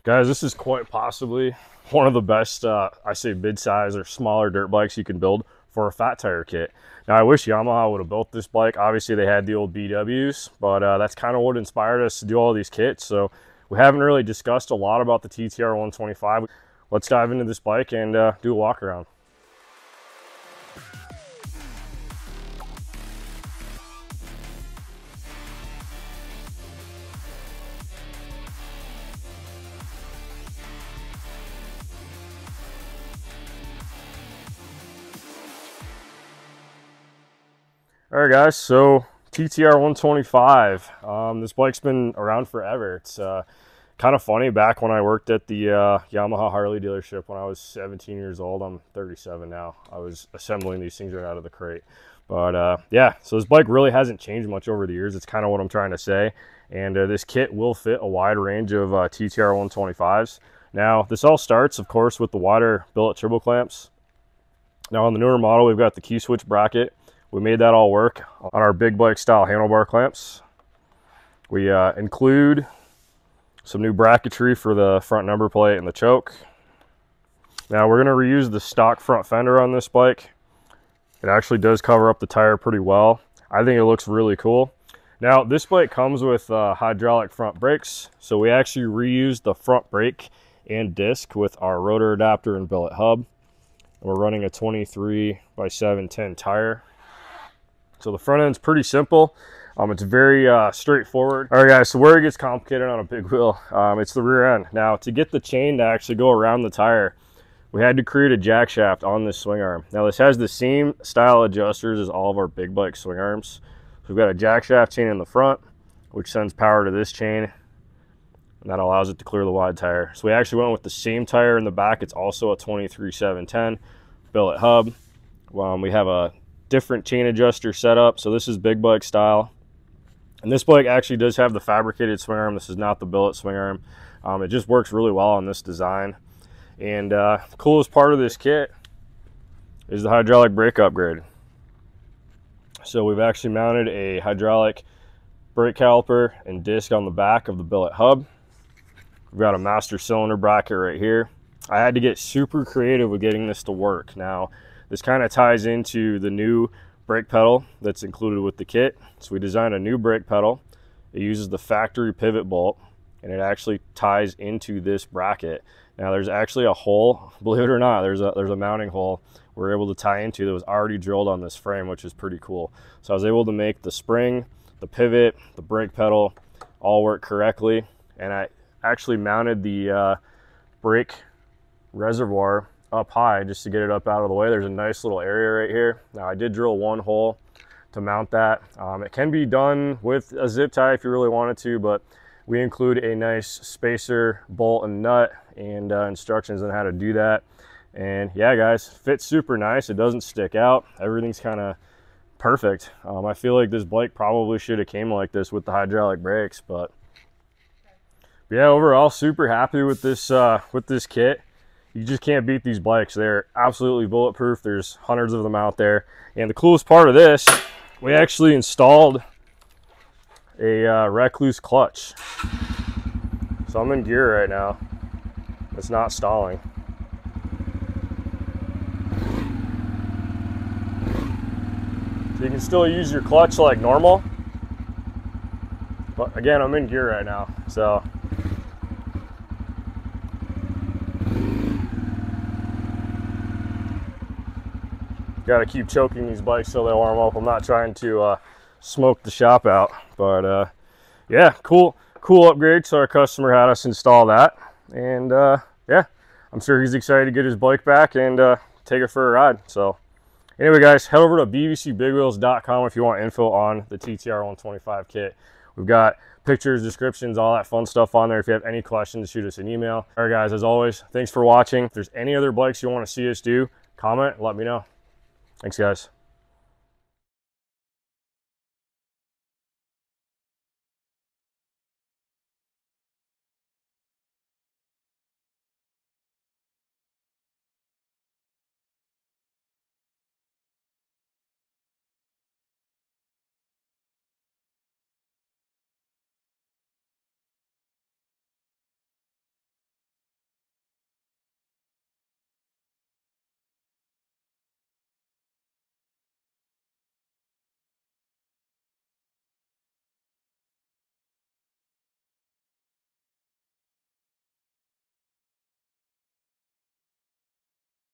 Guys, this is quite possibly one of the best, I say mid-size or smaller dirt bikes you can build for a fat tire kit. Now, I wish Yamaha would have built this bike. Obviously, they had the old BWs, but that's kind of what inspired us to do all these kits. So we haven't really discussed a lot about the TTR 125. Let's dive into this bike and do a walk around. All right, guys, so TTR 125. This bike's been around forever. It's kind of funny. Back when I worked at the Yamaha Harley dealership when I was 17 years old, I'm 37 now, I was assembling these things right out of the crate. But yeah, so this bike really hasn't changed much over the years. It's kind of what I'm trying to say. And this kit will fit a wide range of TTR 125s. Now, this all starts, of course, with the wider billet turbo clamps. Now, on the newer model, we've got the key switch bracket. We made that all work on our big bike style handlebar clamps. We include some new bracketry for the front number plate and the choke. Now we're going to reuse the stock front fender on this bike. It actually does cover up the tire pretty well. I think it looks really cool. Now this bike comes with hydraulic front brakes, so we actually reused the front brake and disc with our rotor adapter and billet hub. We're running a 23/710 tire. So the front end's pretty simple. It's very straightforward. All right, guys, so where it gets complicated on a big wheel, it's the rear end. Now, to get the chain to actually go around the tire, we had to create a jack shaft on this swing arm. Now, this has the same style adjusters as all of our big bike swing arms. So we've got a jack shaft chain in the front, which sends power to this chain, and that allows it to clear the wide tire. So we actually went with the same tire in the back. It's also a 23/710 billet hub. We have a different chain adjuster setup, so this is big bike style, and this bike actually does have the fabricated swing arm. This is not the billet swing arm. It just works really well on this design. And the coolest part of this kit is the hydraulic brake upgrade. So we've actually mounted a hydraulic brake caliper and disc on the back of the billet hub. We've got a master cylinder bracket right here. I had to get super creative with getting this to work. Now, this kind of ties into the new brake pedal that's included with the kit. So we designed a new brake pedal. It uses the factory pivot bolt, and it actually ties into this bracket. Now there's actually a hole, believe it or not, there's a mounting hole we're able to tie into that was already drilled on this frame, which is pretty cool. So I was able to make the spring, the pivot, the brake pedal all work correctly. And I actually mounted the brake reservoir up high just to get it up out of the way. There's a nice little area right here. Now I did drill one hole to mount that. It can be done with a zip tie if you really wanted to, but we include a nice spacer, bolt, and nut, and instructions on how to do that. And yeah, guys, fits super nice. It doesn't stick out. Everything's kind of perfect. I feel like this bike probably should have came like this with the hydraulic brakes, but yeah, overall super happy with this kit. You just can't beat these bikes. They're absolutely bulletproof. There's hundreds of them out there. And the coolest part of this, we actually installed a Recluse clutch. So I'm in gear right now. It's not stalling. So you can still use your clutch like normal. But again, I'm in gear right now. So got to keep choking these bikes so they warm up. I'm not trying to smoke the shop out, but yeah, cool upgrade. So our customer had us install that, and yeah, I'm sure he's excited to get his bike back and take it for a ride. So anyway, guys, head over to bvcbigwheels.com if you want info on the TTR 125 kit. We've got pictures, descriptions, all that fun stuff on there. If you have any questions, shoot us an email. All right, guys, as always, thanks for watching. If there's any other bikes you want to see us do, comment, let me know. Thanks, guys.